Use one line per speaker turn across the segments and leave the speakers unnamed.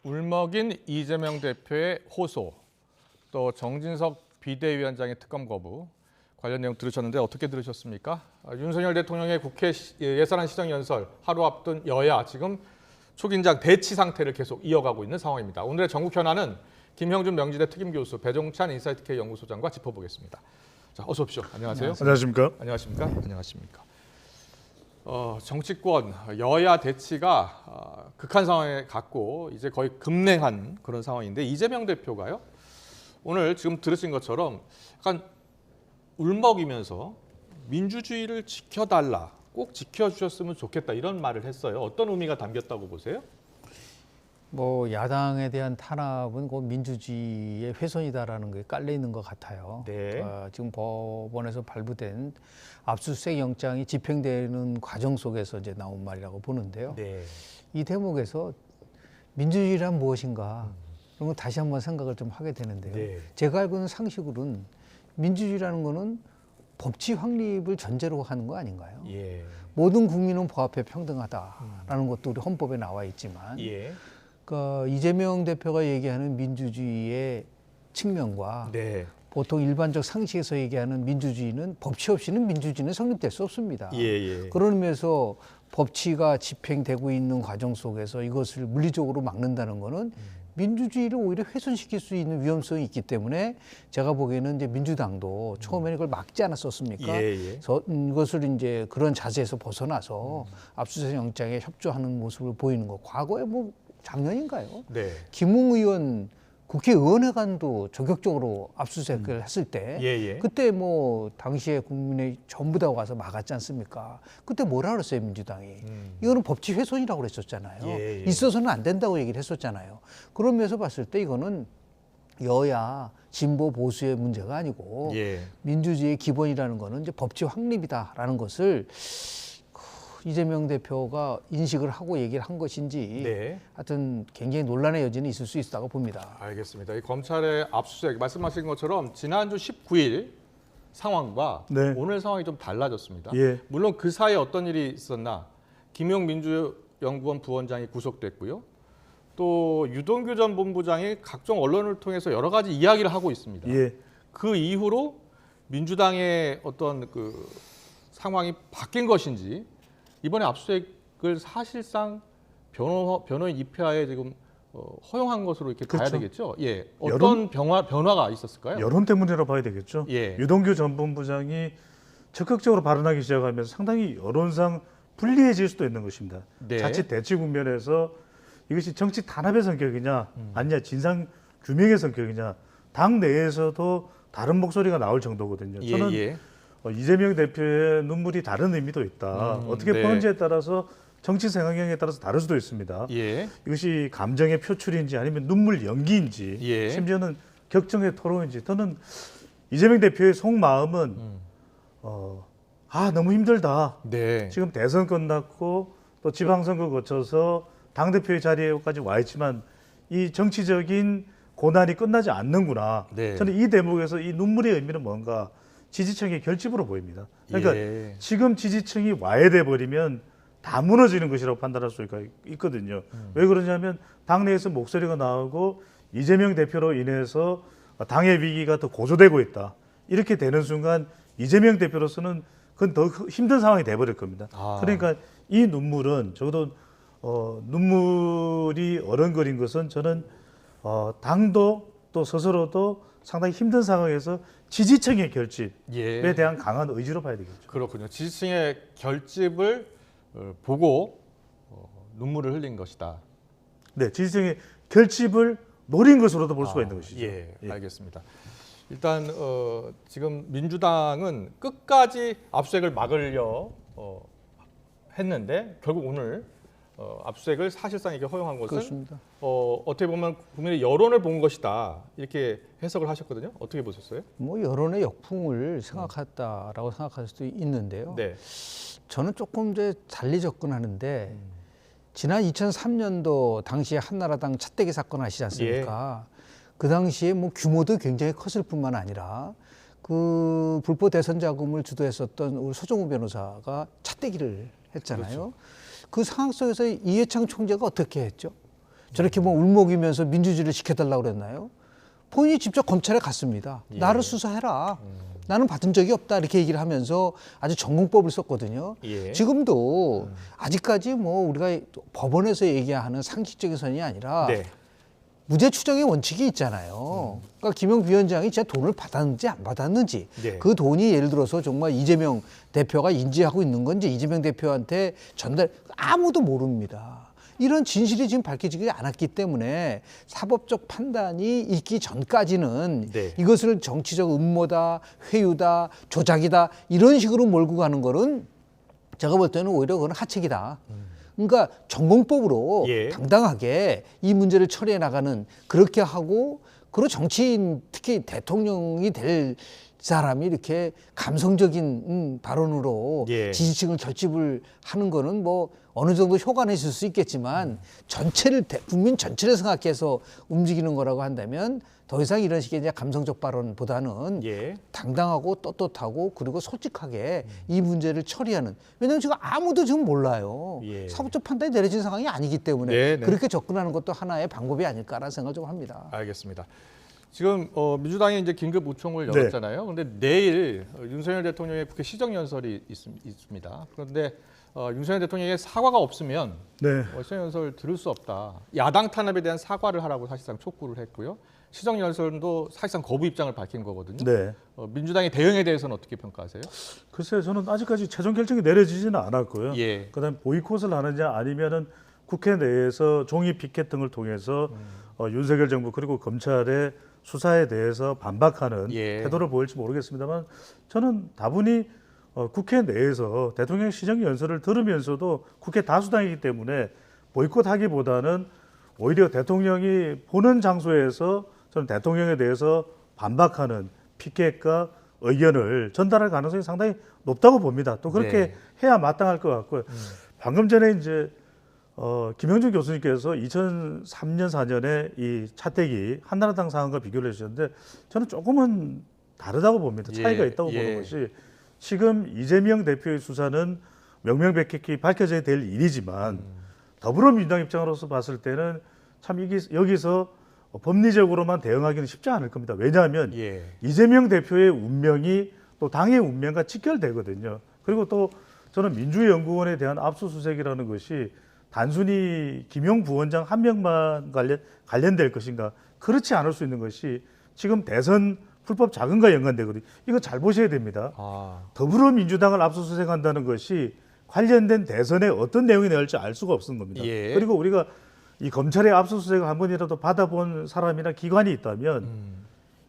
울먹인 이재명 대표의 호소, 또 정진석 비대위원장의 특검 거부 관련 내용 들으셨는데 어떻게 들으셨습니까? 윤석열 대통령의 국회 예산안 시정연설 하루 앞둔 여야 지금 초긴장 대치 상태를 계속 이어가고 있는 상황입니다. 오늘의 전국 현안은 김형준 명지대 특임교수, 배종찬 인사이트K 연구소장과 짚어보겠습니다. 자, 어서 오십시오. 안녕하세요.
안녕하십니까?
안녕하십니까? 안녕하십니까? 정치권 여야 대치가 극한 상황에 갔고 이제 거의 급냉한 그런 상황인데 이재명 대표가요. 오늘 지금 들으신 것처럼 약간 울먹이면서 민주주의를 지켜달라, 꼭 지켜주셨으면 좋겠다 이런 말을 했어요. 어떤 의미가 담겼다고 보세요?
뭐 야당에 대한 탄압은 곧 민주주의의 훼손이다라는 게 깔려 있는 것 같아요.
네.
지금 법원에서 발부된 압수수색 영장이 집행되는 과정 속에서 이제 나온 말이라고 보는데요.
네.
이 대목에서 민주주의란 무엇인가 이런 거 다시 한번 생각을 좀 하게 되는데요.
네.
제가 알고 있는 상식으로는 민주주의라는 거는 법치 확립을 전제로 하는 거 아닌가요?
예.
모든 국민은 법 앞에 평등하다라는 것도 우리 헌법에 나와 있지만
예.
그러니까 이재명 대표가 얘기하는 민주주의의 측면과
네.
보통 일반적 상식에서 얘기하는 민주주의는 법치 없이는 민주주의는 성립될 수 없습니다.
예.
그런 의미에서 법치가 집행되고 있는 과정 속에서 이것을 물리적으로 막는다는 것은 민주주의를 오히려 훼손시킬 수 있는 위험성이 있기 때문에 제가 보기에는 이제 민주당도 처음에는 이걸 막지 않았었습니까?
예.
이것을 이제 그런 자세에서 벗어나서 압수수색 영장에 협조하는 모습을 보이는 거. 과거에 뭐 작년인가요?
네.
김웅 의원 국회의원회관도 저격적으로 압수수색을 했을 때
예.
그때 뭐 당시에 국민의 전부 다 와서 막았지 않습니까? 그때 뭐라 그랬어요 민주당이? 이거는 법치 훼손이라고 그랬었잖아요.
예.
있어서는 안 된다고 얘기를 했었잖아요. 그런 면에서 봤을 때 이거는 여야 진보 보수의 문제가 아니고
예.
민주주의의 기본이라는 거는 이제 법치 확립이다라는 것을 이재명 대표가 인식을 하고 얘기를 한 것인지
네.
하여튼 굉장히 논란의 여지는 있을 수 있다고 봅니다.
알겠습니다. 이 검찰의 압수수색 말씀하신 것처럼 지난주 19일 상황과
네.
오늘 상황이 좀 달라졌습니다.
예.
물론 그 사이에 어떤 일이 있었나 김용 민주연구원 부원장이 구속됐고요. 또 유동규 전 본부장이 각종 언론을 통해서 여러 가지 이야기를 하고 있습니다.
예.
그 이후로 민주당의 어떤 그 상황이 바뀐 것인지 이번에 압수수색을 사실상 변호인 입회하에 지금 허용한 것으로 이렇게 봐야
그렇죠.
되겠죠. 예, 어떤 변화가 있었을까요?
여론 때문이라고 봐야 되겠죠.
예.
유동규 전 본부장이 적극적으로 발언하기 시작하면서 상당히 여론상 불리해질 수도 있는 것입니다.
네.
자칫 대치 국면에서 이것이 정치 탄압의 성격이냐 아니냐 진상 규명의 성격이냐 당 내에서도 다른 목소리가 나올 정도거든요. 저는 이재명 대표의 눈물이 다른 의미도 있다. 어떻게
네.
보는지에 따라서 정치 생각형에 따라서 다를 수도 있습니다.
예.
이것이 감정의 표출인지 아니면 눈물 연기인지
예.
심지어는 격정의 토론인지 저는 이재명 대표의 속마음은 너무 힘들다.
네.
지금 대선 끝났고 또 지방선거 거쳐서 당대표의 자리에까지 와 있지만 이 정치적인 고난이 끝나지 않는구나.
네.
저는 이 대목에서 이 눈물의 의미는 뭔가 지지층의 결집으로 보입니다. 그러니까
예.
지금 지지층이 와해돼 버리면 다 무너지는 것이라고 판단할 수가 있거든요. 왜 그러냐면 당내에서 목소리가 나오고 이재명 대표로 인해서 당의 위기가 더 고조되고 있다. 이렇게 되는 순간 이재명 대표로서는 그건 더 힘든 상황이 돼버릴 겁니다. 그러니까 이 눈물은 적어도 눈물이 어른거린 것은 저는 당도 또 스스로도 상당히 힘든 상황에서 지지층의 결집에 대한 강한 의지로 봐야 되겠죠.
그렇군요. 지지층의 결집을 보고 눈물을 흘린 것이다.
네, 지지층의 결집을 노린 것으로도 볼 수가 있는 것이죠.
예, 알겠습니다. 일단 지금 민주당은 끝까지 압수수색을 막으려 했는데 결국 오늘 압수수색을 사실상 이렇게 허용한 것은
그렇습니다.
어떻게 보면 국민의 여론을 본 것이다 이렇게 해석을 하셨거든요. 어떻게 보셨어요?
뭐 여론의 역풍을 생각했다라고 생각할 수도 있는데요.
네.
저는 조금 이제 달리 접근하는데 지난 2003년도 당시에 한나라당 차떼기 사건 아시지 않습니까? 그 당시에 뭐 규모도 굉장히 컸을 뿐만 아니라 그 불법 대선 자금을 주도했었던 우리 서정우 변호사가 차떼기를 했잖아요.
그렇죠.
그 상황 속에서 이해창 총재가 어떻게 했죠? 저렇게 뭐 울먹이면서 민주주의를 지켜달라고 그랬나요? 본인이 직접 검찰에 갔습니다.
예.
나를 수사해라. 나는 받은 적이 없다 이렇게 얘기를 하면서 아주 전공법을 썼거든요.
예.
지금도 아직까지 뭐 우리가 법원에서 얘기하는 상식적인 선이 아니라
네.
무죄 추정의 원칙이 있잖아요. 그러니까 김영 위원장이 진짜 돈을 받았는지 안 받았는지
네.
그 돈이 예를 들어서 정말 이재명 대표가 인지하고 있는 건지 이재명 대표한테 전달 아무도 모릅니다. 이런 진실이 지금 밝혀지지 않았기 때문에 사법적 판단이 있기 전까지는
네.
이것을 정치적 음모다, 회유다, 조작이다 이런 식으로 몰고 가는 거는 제가 볼 때는 오히려 그건 하책이다. 그러니까 전공법으로
예.
당당하게 이 문제를 처리해 나가는 그렇게 하고 그리고 정치인 특히 대통령이 될 사람이 이렇게 감성적인 발언으로
예.
지지층을 결집을 하는 거는 뭐 어느 정도 효과는 있을 수 있겠지만 전체를 국민 전체를 생각해서 움직이는 거라고 한다면 더 이상 이런 식의 이제 감성적 발언보다는
예.
당당하고 떳떳하고 그리고 솔직하게 이 문제를 처리하는 왜냐하면 지금 아무도 지금 몰라요.
예.
사법적 판단이 내려진 상황이 아니기 때문에
네, 네.
그렇게 접근하는 것도 하나의 방법이 아닐까라는 생각을 좀 합니다.
알겠습니다. 지금 민주당이 이제 긴급 의총을
네.
열었잖아요. 그런데 내일 윤석열 대통령의 국회 시정연설이 있습니다. 그런데 윤석열 대통령의 사과가 없으면
네.
시정연설 들을 수 없다. 야당 탄압에 대한 사과를 하라고 사실상 촉구를 했고요. 시정연설도 사실상 거부 입장을 밝힌 거거든요.
네.
민주당의 대응에 대해서는 어떻게 평가하세요?
글쎄요, 저는 아직까지 최종 결정이 내려지지는 않았고요.
예.
그다음 보이콧을 하느냐 아니면은 국회 내에서 종이 피켓 등을 통해서 윤석열 정부 그리고 검찰의 수사에 대해서 반박하는
예.
태도를 보일지 모르겠습니다만 저는 다분히 국회 내에서 대통령 시정 연설을 들으면서도 국회 다수당이기 때문에 보이콧하기보다는 오히려 대통령이 보는 장소에서 저는 대통령에 대해서 반박하는 피켓과 의견을 전달할 가능성이 상당히 높다고 봅니다. 또 그렇게
네.
해야 마땅할 것 같고요. 방금 전에 이제 김영준 교수님께서 2003년 4년에 이 차태기 한나라당 상황과 비교를 해주셨는데 저는 조금은 다르다고 봅니다. 차이가
예,
있다고
예.
보는 것이 지금 이재명 대표의 수사는 명명백백히 밝혀져야 될 일이지만 더불어민주당 입장으로서 봤을 때는 참 여기서 법리적으로만 대응하기는 쉽지 않을 겁니다. 왜냐하면
예.
이재명 대표의 운명이 또 당의 운명과 직결되거든요. 그리고 또 저는 민주연구원에 대한 압수수색이라는 것이 단순히 김용 부원장 한 명만 관련될 것인가 그렇지 않을 수 있는 것이 지금 대선 불법 자금과 연관되거든요. 이거 잘 보셔야 됩니다. 더불어민주당을 압수수색한다는 것이 관련된 대선에 어떤 내용이 나올지 알 수가 없는 겁니다.
예.
그리고 우리가 이 검찰의 압수수색을 한 번이라도 받아본 사람이나 기관이 있다면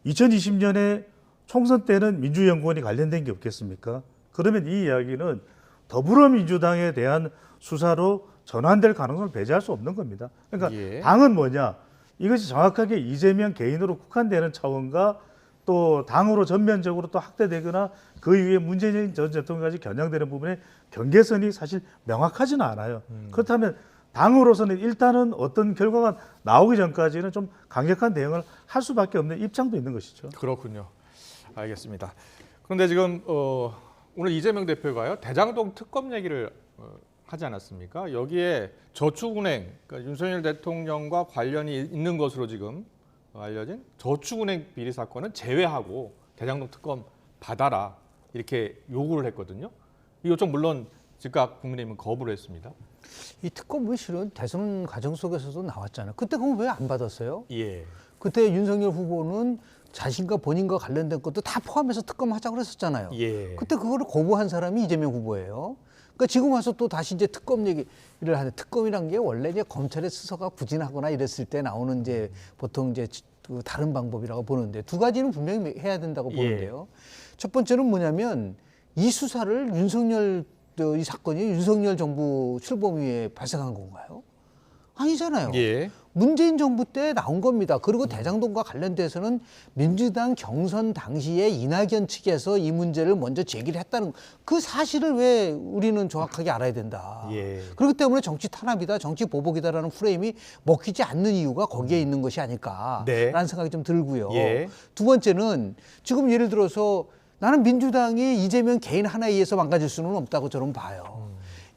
2020년에 총선 때는 민주연구원이 관련된 게 없겠습니까? 그러면 이 이야기는 더불어민주당에 대한 수사로 전환될 가능성을 배제할 수 없는 겁니다. 그러니까
예.
당은 뭐냐? 이것이 정확하게 이재명 개인으로 국한되는 차원과 또 당으로 전면적으로 또 확대되거나 그 이후에 문재인 전 대통령까지 겨냥되는 부분에 경계선이 사실 명확하지는 않아요. 그렇다면 당으로서는 일단은 어떤 결과가 나오기 전까지는 좀 강력한 대응을 할 수밖에 없는 입장도 있는 것이죠.
그렇군요. 알겠습니다. 그런데 지금 오늘 이재명 대표가요 대장동 특검 얘기를 하지 않았습니까? 여기에 저축은행, 그러니까 윤석열 대통령과 관련이 있는 것으로 지금 알려진 저축은행 비리 사건은 제외하고 대장동 특검 받아라 이렇게 요구를 했거든요. 이 요청 물론 즉각 국민의힘은 거부를 했습니다.
이 특검은 실은 대선 과정 속에서도 나왔잖아요. 그때 그럼 왜 안 받았어요?
예.
그때 윤석열 후보는 자신과 본인과 관련된 것도 다 포함해서 특검하자고 그랬었잖아요.
예.
그때 그거를 거부한 사람이 이재명 후보예요. 그러니까 지금 와서 또 다시 이제 특검 얘기를 하는데 특검이란 게 원래 이제 검찰의 수사가 부진하거나 이랬을 때 나오는 이제 보통 이제 그 다른 방법이라고 보는데 두 가지는 분명히 해야 된다고 보는데요. 첫 번째는 뭐냐면 이 수사를 이 사건이 윤석열 정부 출범 이후에 발생한 건가요? 아니잖아요.
예.
문재인 정부 때 나온 겁니다. 그리고 대장동과 관련돼서는 민주당 경선 당시에 이낙연 측에서 이 문제를 먼저 제기를 했다는 그 사실을 왜 우리는 정확하게 알아야 된다.
예.
그렇기 때문에 정치 탄압이다, 정치 보복이다라는 프레임이 먹히지 않는 이유가 거기에 있는 것이 아닐까라는
네.
생각이 좀 들고요.
예.
두 번째는 지금 예를 들어서 나는 민주당이 이재명 개인 하나에 의해서 망가질 수는 없다고 저는 봐요.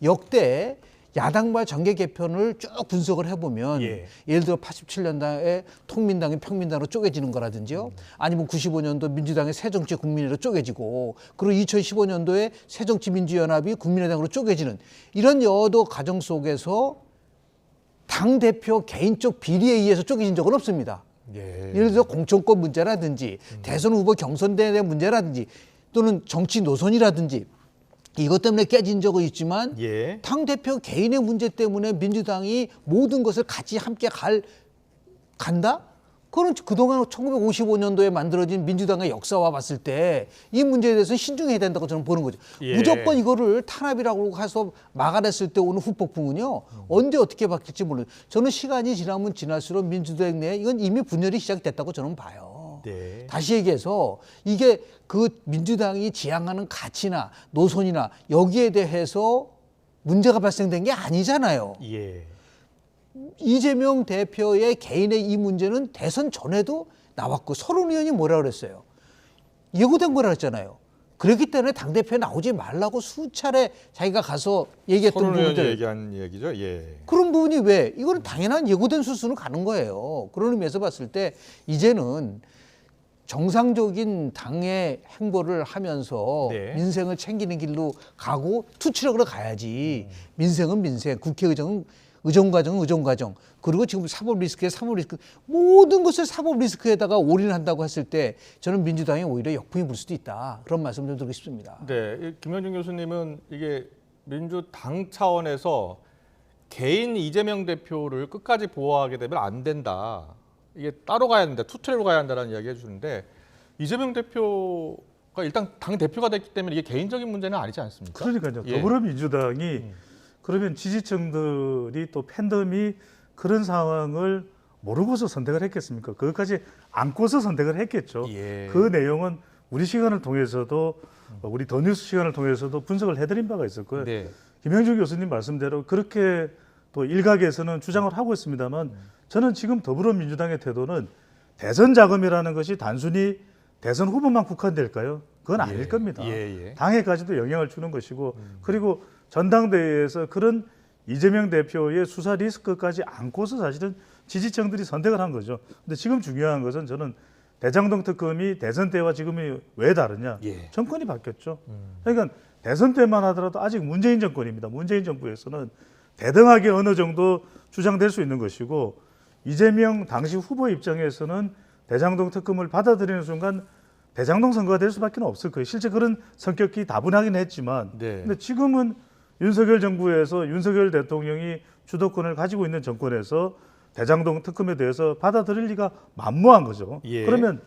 역대 야당과 정계 개편을 쭉 분석을 해보면
예.
예를 들어 87년도에 통민당이 평민당으로 쪼개지는 거라든지요. 아니면 95년도 민주당의 새정치국민회로 쪼개지고 그리고 2015년도에 새정치민주연합이 국민의당으로 쪼개지는 이런 여러 과정 속에서 당대표 개인적 비리에 의해서 쪼개진 적은 없습니다.
예.
예를 들어 공천권 문제라든지 대선 후보 경선대회 문제라든지 또는 정치 노선이라든지 이것 때문에 깨진 적은 있지만
예.
당대표 개인의 문제 때문에 민주당이 모든 것을 같이 함께 간다? 그건 그동안 1955년도에 만들어진 민주당의 역사와 봤을 때 이 문제에 대해서는 신중해야 된다고 저는 보는 거죠.
예.
무조건 이거를 탄압이라고 해서 막아냈을 때 오는 후폭풍은요. 언제 어떻게 바뀔지 모르는. 저는 시간이 지나면 지날수록 민주당 내에 이건 이미 분열이 시작됐다고 저는 봐요.
네.
다시 얘기해서 이게 그 민주당이 지향하는 가치나 노선이나 여기에 대해서 문제가 발생된 게 아니잖아요.
예.
이재명 대표의 개인의 이 문제는 대선 전에도 나왔고 서른 의원이 뭐라 그랬어요? 예고된 거라 그랬잖아요. 그렇기 때문에 당대표에 나오지 말라고 수차례 자기가 가서 얘기했던
서른 의원이
부분들.
얘기한 얘기죠. 예.
그런 부분이 왜? 이거는 당연한 예고된 수순으로 가는 거예요. 그런 의미에서 봤을 때 이제는 정상적인 당의 행보를 하면서
네.
민생을 챙기는 길로 가고 투치력으로 가야지. 민생은 민생, 국회의정은 의정과정, 그리고 지금 사법 리스크에 모든 것을 사법 리스크에다가 올인한다고 했을 때 저는 민주당이 오히려 역풍이 불 수도 있다. 그런 말씀 좀 드리고 싶습니다.
네, 김현중 교수님은 이게 민주당 차원에서 개인 이재명 대표를 끝까지 보호하게 되면 안 된다. 이게 따로 가야 된다. 투트랙으로 가야 한다는 이야기 해주는데 이재명 대표가 일단 당 대표가 됐기 때문에 이게 개인적인 문제는 아니지 않습니까?
그러니까요.
예.
더불어민주당이 그러면 지지층들이 또 팬덤이 그런 상황을 모르고서 선택을 했겠습니까? 그것까지 안고서 선택을 했겠죠.
예.
그 내용은 우리 시간을 통해서도 우리 더 뉴스 시간을 통해서도 분석을 해드린 바가 있었고요.
네.
김영준 교수님 말씀대로 그렇게 또 일각에서는 주장을 하고 있습니다만 저는 지금 더불어민주당의 태도는 대선 자금이라는 것이 단순히 대선 후보만 국한될까요? 그건 아닐 겁니다.
예.
당에까지도 영향을 주는 것이고 그리고 전당대회에서 그런 이재명 대표의 수사 리스크까지 안고서 사실은 지지층들이 선택을 한 거죠. 근데 지금 중요한 것은 저는 대장동 특검이 대선 때와 지금이 왜 다르냐?
예.
정권이 바뀌었죠. 그러니까 대선 때만 하더라도 아직 문재인 정권입니다. 문재인 정부에서는 대등하게 어느 정도 주장될 수 있는 것이고 이재명 당시 후보 입장에서는 대장동 특검을 받아들이는 순간 대장동 선거가 될 수밖에 없을 거예요. 실제 그런 성격이 다분하긴 했지만
네.
근데 지금은 윤석열 정부에서 윤석열 대통령이 주도권을 가지고 있는 정권에서 대장동 특검에 대해서 받아들일 리가 만무한 거죠.
예.
그러면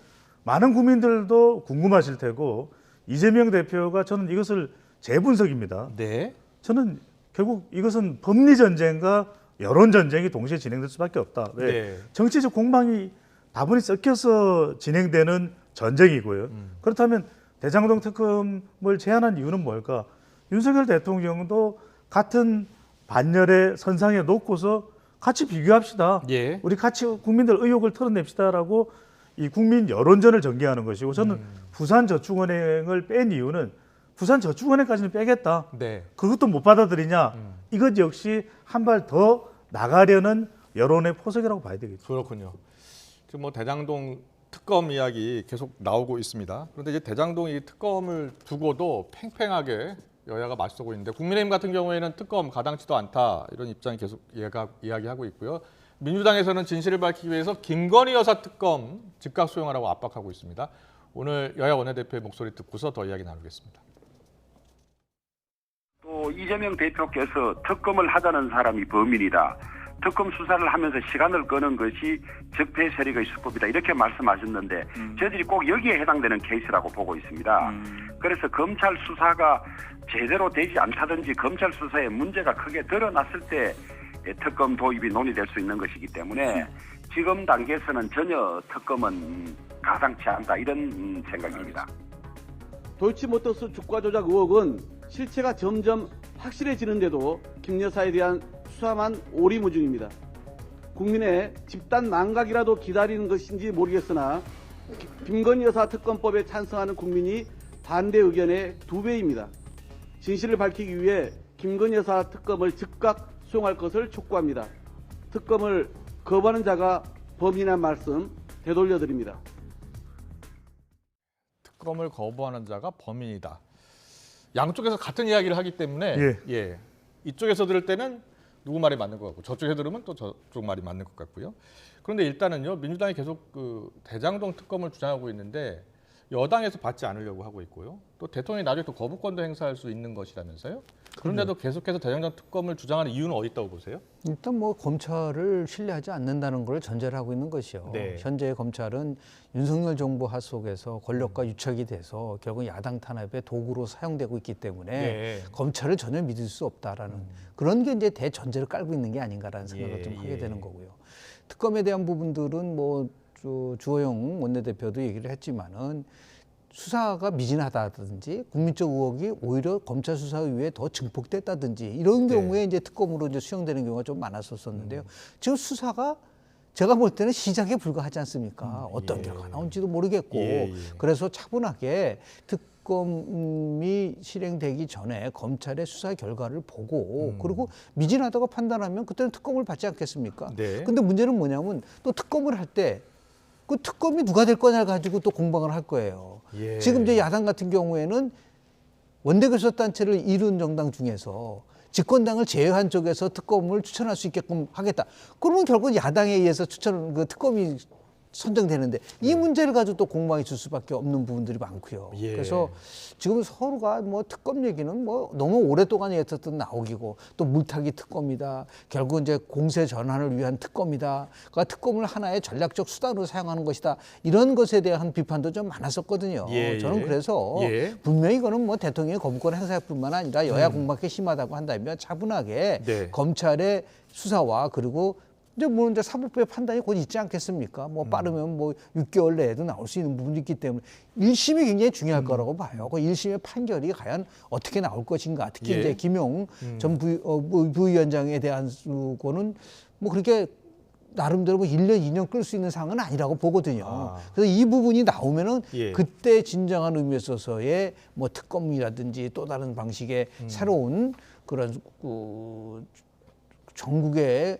많은 국민들도 궁금하실 테고 이재명 대표가 저는 이것을 제 분석입니다.
네.
저는 결국 이것은 법리 전쟁과 여론 전쟁이 동시에 진행될 수밖에 없다. 왜?
네.
정치적 공방이 다분히 섞여서 진행되는 전쟁이고요. 그렇다면 대장동 특검을 제안한 이유는 뭘까? 윤석열 대통령도 같은 반열의 선상에 놓고서 같이 비교합시다.
예.
우리 같이 국민들 의혹을 털어냅시다라고 이 국민 여론전을 전개하는 것이고 저는 부산저축은행을 뺀 이유는 부산저축은행까지는 빼겠다.
네.
그것도 못 받아들이냐. 이것 역시 한 발 더 나가려는 여론의 포석이라고 봐야 되겠죠.
그렇군요. 지금 뭐 대장동 특검 이야기 계속 나오고 있습니다. 그런데 이제 대장동 이 특검을 두고도 팽팽하게 여야가 맞서고 있는데 국민의힘 같은 경우에는 특검 가당치도 않다 이런 입장이 계속 이야기하고 있고요. 민주당에서는 진실을 밝히기 위해서 김건희 여사 특검 즉각 수용하라고 압박하고 있습니다. 오늘 여야 원내대표의 목소리 듣고서 더 이야기 나누겠습니다.
또 이재명 대표께서 특검을 하자는 사람이 범인이다. 특검 수사를 하면서 시간을 끄는 것이 적폐 세력의 수법이다. 이렇게 말씀하셨는데 저희들이 꼭 여기에 해당되는 케이스라고 보고 있습니다. 그래서 검찰 수사가 제대로 되지 않다든지 검찰 수사에 문제가 크게 드러났을 때 특검 도입이 논의될 수 있는 것이기 때문에 지금 단계에서는 전혀 특검은 가당치 않다. 이런 생각입니다.
도이치모터스 주가 조작 의혹은 실체가 점점 확실해지는데도 김 여사에 대한 수사만 오리무중입니다. 국민의 집단 망각이라도 기다리는 것인지 모르겠으나 김건희 여사 특검법에 찬성하는 국민이 반대 의견의 2배입니다. 진실을 밝히기 위해 김건희 여사 특검을 즉각 수용할 것을 촉구합니다. 특검을 거부하는 자가 범인이란 말씀 되돌려드립니다.
특검을 거부하는 자가 범인이다. 양쪽에서 같은 이야기를 하기 때문에
예.
이쪽에서 들을 때는 누구 말이 맞는 것 같고 저쪽에서 들으면 또 저쪽 말이 맞는 것 같고요. 그런데 일단은요, 민주당이 계속 그 대장동 특검을 주장하고 있는데 여당에서 받지 않으려고 하고 있고요. 또 대통령이 나중에 또 거부권도 행사할 수 있는 것이라면서요. 그런데도 계속해서 대장동 특검을 주장하는 이유는 어디 있다고 보세요?
일단 뭐 검찰을 신뢰하지 않는다는 걸 전제를 하고 있는 것이요.
네.
현재 검찰은 윤석열 정부 하속에서 권력과 유착이 돼서 결국 야당 탄압의 도구로 사용되고 있기 때문에
네.
검찰을 전혀 믿을 수 없다라는 그런 게 이제 대전제를 깔고 있는 게 아닌가라는 생각을 좀 하게 되는 거고요. 특검에 대한 부분들은 뭐 주호영 원내대표도 얘기를 했지만은 수사가 미진하다든지 국민적 의혹이 오히려 검찰 수사 이후에 더 증폭됐다든지 이런 경우에 이제 특검으로 이제 수용되는 경우가 좀 많았었는데요. 지금 수사가 제가 볼 때는 시작에 불과하지 않습니까? 어떤 결과가 나올지도 모르겠고 그래서 차분하게 특검이 실행되기 전에 검찰의 수사 결과를 보고 그리고 미진하다고 판단하면 그때는 특검을 받지 않겠습니까? 근데 문제는 뭐냐면 또 특검을 할 때 그 특검이 누가 될 거냐 가지고 또 공방을 할 거예요. 지금 이제 야당 같은 경우에는 원내교섭단체를 이룬 정당 중에서 집권당을 제외한 쪽에서 특검을 추천할 수 있게끔 하겠다. 그러면 결국 야당에 의해서 그 특검이 선정되는데 이 문제를 가지고 또 공방이 줄 수밖에 없는 부분들이 많고요. 그래서 지금 서로가 뭐 특검 얘기는 뭐 너무 오랫동안 얘기했던 나오기고 또 물타기 특검이다. 결국 이제 공세 전환을 위한 특검이다. 그러니까 특검을 하나의 전략적 수단으로 사용하는 것이다. 이런 것에 대한 비판도 좀 많았었거든요. 저는 그래서 분명히 이거는 뭐 대통령의 거부권 행사할 뿐만 아니라 여야 공방이 심하다고 한다면 차분하게 검찰의 수사와 그리고 이제 뭐 이제 사법부의 판단이 곧 있지 않겠습니까? 뭐 빠르면 뭐 6개월 내에도 나올 수 있는 부분이 있기 때문에 1심이 굉장히 중요할 거라고 봐요. 그 1심의 판결이 과연 어떻게 나올 것인가? 특히 이제 김용 전 부위원장에 대한 거는 뭐 그렇게 나름대로 뭐 1년, 2년 끌 수 있는 사항은 아니라고 보거든요. 그래서 이 부분이 나오면은 그때 진정한 의미에 있어서의 뭐 특검이라든지 또 다른 방식의 새로운 그런 전국의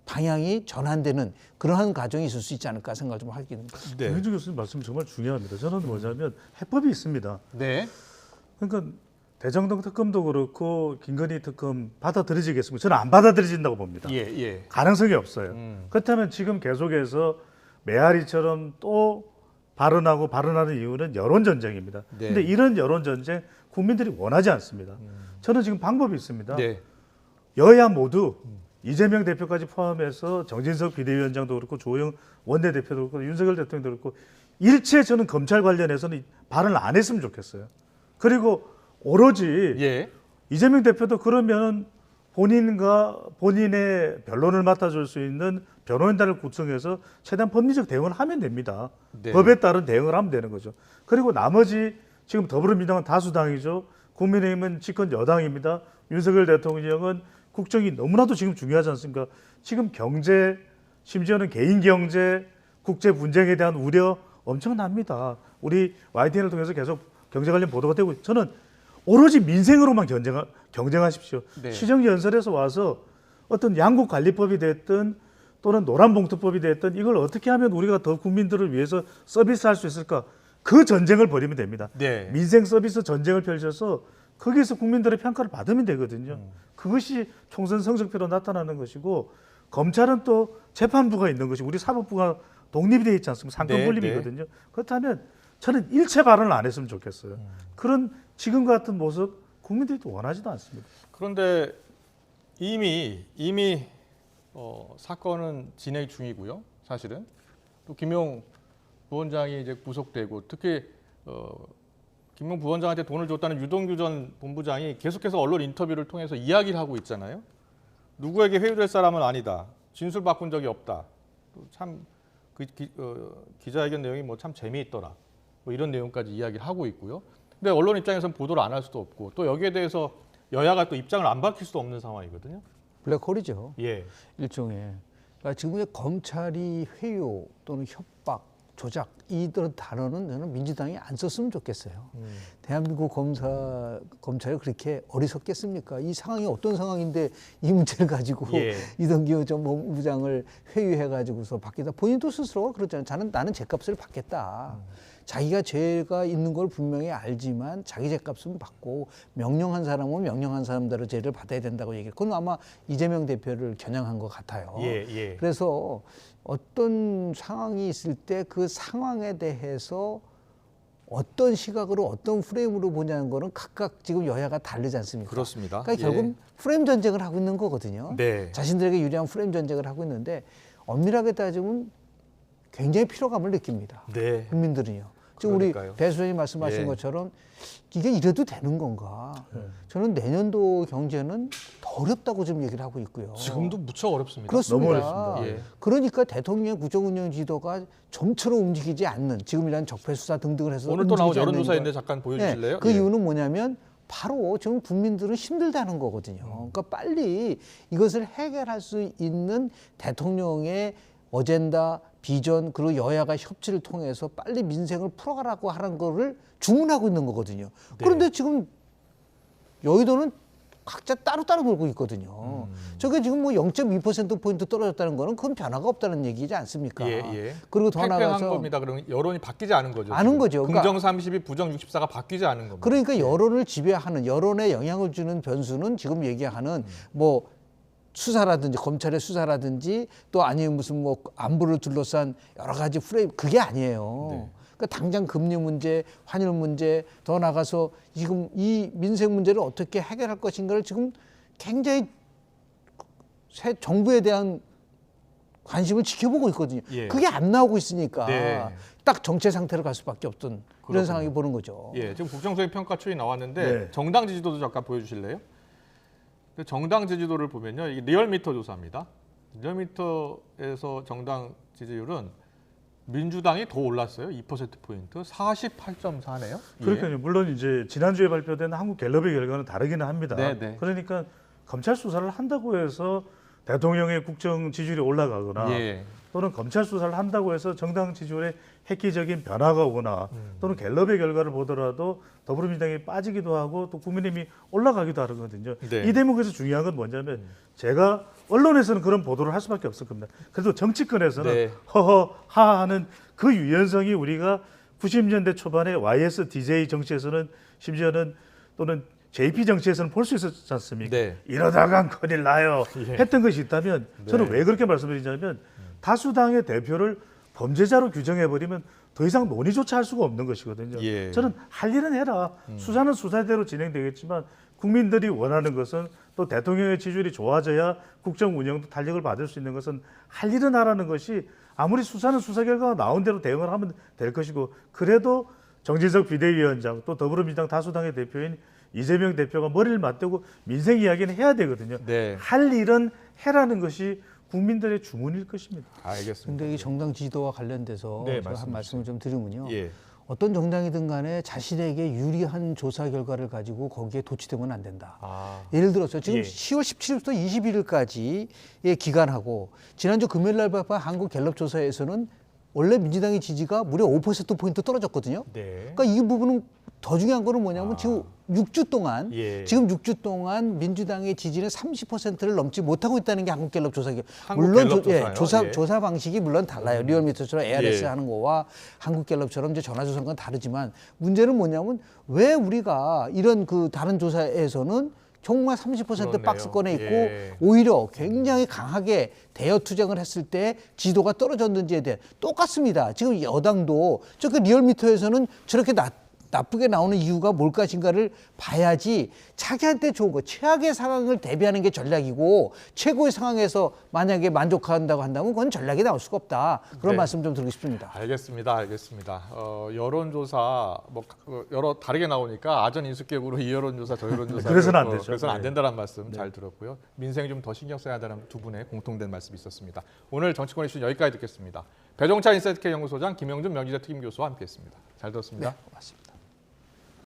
방향이 전환되는 그러한 과정이 있을 수 있지 않을까 생각을 좀 하게 됩니다.
김현주 교수님 말씀 정말 중요합니다. 저는 뭐냐면 해법이 있습니다. 그러니까 대장동 특검도 그렇고 김건희 특검 받아들여지겠습니까? 저는 안 받아들여진다고 봅니다. 가능성이 없어요. 그렇다면 지금 계속해서 메아리처럼 또 발언하는 이유는 여론 전쟁입니다. 그런데 이런 여론 전쟁 국민들이 원하지 않습니다. 저는 지금 방법이 있습니다. 여야 모두 이재명 대표까지 포함해서 정진석 비대위원장도 그렇고 조영 원내대표도 그렇고 윤석열 대통령도 그렇고 일체 저는 검찰 관련해서는 발언을 안 했으면 좋겠어요. 그리고 오로지 이재명 대표도 그러면 본인의 변론을 맡아줄 수 있는 변호인단을 구성해서 최대한 법리적 대응을 하면 됩니다. 법에 따른 대응을 하면 되는 거죠. 그리고 나머지 지금 더불어민주당은 다수당이죠. 국민의힘은 집권 여당입니다. 윤석열 대통령은 국정이 너무나도 지금 중요하지 않습니까? 지금 경제, 심지어는 개인 경제, 국제 분쟁에 대한 우려 엄청납니다. 우리 YTN을 통해서 계속 경제 관련 보도가 되고 저는 오로지 민생으로만 경쟁하십시오. 시정연설에서 와서 어떤 양국관리법이 됐든 또는 노란봉투법이 됐든 이걸 어떻게 하면 우리가 더 국민들을 위해서 서비스할 수 있을까? 그 전쟁을 벌이면 됩니다. 민생 서비스 전쟁을 펼쳐서 거기에서 국민들의 평가를 받으면 되거든요. 그것이 총선 성적표로 나타나는 것이고 검찰은 또 재판부가 있는 것이고 우리 사법부가 독립이 되어 있지 않습니까? 상권 분립이거든요. 그렇다면 저는 일체 발언을 안 했으면 좋겠어요. 그런 지금과 같은 모습 국민들이 또 원하지도 않습니다.
그런데 이미 사건은 진행 중이고요. 사실은 또 김용 부원장이 이제 구속되고 특히 김용 부원장한테 돈을 줬다는 유동규 전 본부장이 계속해서 언론 인터뷰를 통해서 이야기를 하고 있잖아요. 누구에게 회유될 사람은 아니다. 진술 바꾼 적이 없다. 참 그 기자회견 내용이 뭐 참 재미있더라. 뭐 이런 내용까지 이야기를 하고 있고요. 근데 언론 입장에서는 보도를 안 할 수도 없고 또 여기에 대해서 여야가 또 입장을 안 밝힐 수도 없는 상황이거든요.
블랙홀이죠. 일종의. 그러니까 지금 검찰이 회유 또는 협박 조작 이런 단어는 저는 민주당이 안 썼으면 좋겠어요. 대한민국 검찰이 그렇게 어리석겠습니까? 이 상황이 어떤 상황인데 이 문제를 가지고
예.
이동규 전 법무부장을 회유해가지고서 받겠다. 본인도 스스로가 그렇잖아요. 나는 죗값을 받겠다. 자기가 죄가 있는 걸 분명히 알지만 자기 죗값은 받고 명령한 사람은 명령한 사람대로 죄를 받아야 된다고 얘기를. 그건 아마 이재명 대표를 겨냥한 것 같아요.
예.
그래서 어떤 상황이 있을 때 그 상황에 대해서 어떤 시각으로 어떤 프레임으로 보냐는 거는 각각 지금 여야가 다르지 않습니까?
그렇습니다.
그러니까 결국 프레임 전쟁을 하고 있는 거거든요.
네.
자신들에게 유리한 프레임 전쟁을 하고 있는데 엄밀하게 따지면 굉장히 피로감을 느낍니다.
네.
국민들은요. 지금 우리
그러니까요.
배 수장님 말씀하신
예.
것처럼 이게 이래도 되는 건가? 저는 내년도 경제는 더 어렵다고 지금 얘기를 하고 있고요.
지금도 무척 어렵습니다.
그렇습니다.
너무 어렵습니다.
예.
그러니까 대통령의 국정운영 지도가 좀처럼 움직이지 않는 지금이란 적폐 수사 등등을 해서
오늘 또 나온
움직이지 않는
여론조사인데
거.
잠깐 보여주실래요?
네, 그
예.
이유는 뭐냐면 바로 지금 국민들은 힘들다는 거거든요. 그러니까 빨리 이것을 해결할 수 있는 대통령의 어젠다, 비전 그리고 여야가 협치를 통해서 빨리 민생을 풀어가라고 하는 거를 주문하고 있는 거거든요. 그런데 지금 여의도는 각자 따로따로 놀고 있거든요. 저게 지금 뭐 0.2%포인트 떨어졌다는 거는 그건 변화가 없다는 얘기지 않습니까?
예.
그리고 더
팽팽한
나아가서
겁니다. 그러면 여론이 바뀌지 않은 거죠.
않은
지금.
거죠. 그러니까
긍정 32, 부정 64가 바뀌지 않은 겁니다.
그러니까 여론을 지배하는 여론에 영향을 주는 변수는 지금 얘기하는 뭐 수사라든지 검찰의 수사라든지 또 아니면 무슨 뭐 안보를 둘러싼 여러 가지 프레임 그게 아니에요.
네.
그러니까 당장 금리 문제, 환율 문제 더 나가서 지금 이 민생 문제를 어떻게 해결할 것인가를 지금 굉장히 새 정부에 대한 관심을 지켜보고 있거든요.
예.
그게 안 나오고 있으니까
네.
딱 정체 상태로 갈 수밖에 없던 이런
그렇군요.
상황이 보는 거죠.
예, 지금 국정수행 평가출이 나왔는데
네.
정당 지지도도 잠깐 보여주실래요? 그 정당 지지도를 보면요, 이게 리얼미터 조사입니다. 리얼미터에서 정당 지지율은 민주당이 더 올랐어요. 2%포인트, 48.4네요.
그러니까요. 물론 이제 지난주에 발표된 한국 갤럽의 결과는 다르기는 합니다.
네.
그러니까 검찰 수사를 한다고 해서 대통령의 국정 지지율이 올라가거나
예.
또는 검찰 수사를 한다고 해서 정당 지지율에 획기적인 변화가 오거나 또는 갤럽의 결과를 보더라도 더불어민주당이 빠지기도 하고 또 국민의힘이 올라가기도 하거든요.
네.
이 대목에서 중요한 건 뭐냐면 제가 언론에서는 그런 보도를 할 수밖에 없을 겁니다. 그래도 정치권에서는
네.
허허하하는 그 유연성이 우리가 90년대 초반에 YS DJ 정치에서는 심지어는 또는 JP 정치에서는 볼 수 있었지 않습니까?
네.
이러다간 큰일 나요.
예.
했던 것이 있다면 저는
네.
왜 그렇게 말씀드리냐면 다수당의 대표를 범죄자로 규정해버리면 더 이상 논의조차 할 수가 없는 것이거든요.
예.
저는 할 일은 해라. 수사는 수사대로 진행되겠지만 국민들이 원하는 것은 또 대통령의 지지율이 좋아져야 국정 운영도 탄력을 받을 수 있는 것은 할 일은 하라는 것이 아무리 수사는 수사 결과가 나온 대로 대응을 하면 될 것이고 그래도 정진석 비대위원장 또 더불어민주당 다수당의 대표인 이재명 대표가 머리를 맞대고 민생 이야기는 해야 되거든요.
네.
할 일은 해라는 것이 국민들의 주문일 것입니다.
알겠습니다.
근데 이 정당 지도와 관련돼서
네,
제가
말씀해
한 말씀을 좀 드리면요.
예.
어떤 정당이든 간에 자신에게 유리한 조사 결과를 가지고 거기에 도취되면 안 된다.
아.
예를 들어서 지금
예.
10월 17일부터 21일까지의 기간하고 지난주 금요일 날 발표한 한국 갤럽 조사에서는 원래 민주당의 지지가 무려 5%포인트 떨어졌거든요.
네.
그러니까 이 부분은 더 중요한 거는 뭐냐면 지금 6주 동안
예.
지금 6주 동안 민주당의 지지는 30%를 넘지 못하고 있다는 게 한국 갤럽 조사.
한국
물론
갤럽 조사요? 예.
조사 방식이 물론 달라요. 리얼미터처럼 ARS
예.
하는 거와 한국 갤럽처럼 이제 전화 조사는 건 다르지만 문제는 뭐냐면 왜 우리가 이런 그 다른 조사에서는 정말 30%
그렇네요.
박스권에 있고
예.
오히려 굉장히 강하게 대여 투쟁을 했을 때 지도가 떨어졌는지에 대해 똑같습니다. 지금 여당도 저렇게 리얼미터에서는 저렇게 나쁘게 나오는 이유가 뭘까인가를 봐야지 자기한테 좋은 거 최악의 상황을 대비하는 게 전략이고 최고의 상황에서 만약에 만족한다고 한다면 그건 전략이 나올 수가 없다. 그런
네.
말씀 좀 드리고 싶습니다.
알겠습니다. 여론조사 뭐 여러 다르게 나오니까 아전 인수격으로 이 여론조사 저 여론조사
그래서는 안 되죠.
그래서는 안
네.
된다는 말씀 잘 들었고요. 민생 좀 더 신경 써야 한다는 두 분의 공통된 말씀이 있었습니다. 오늘 정치권 이슈는 여기까지 듣겠습니다. 배종찬 인사이트K 연구소장 김영준 명지대 특임교수와 함께했습니다. 잘 들었습니다.
네, 고맙습니다.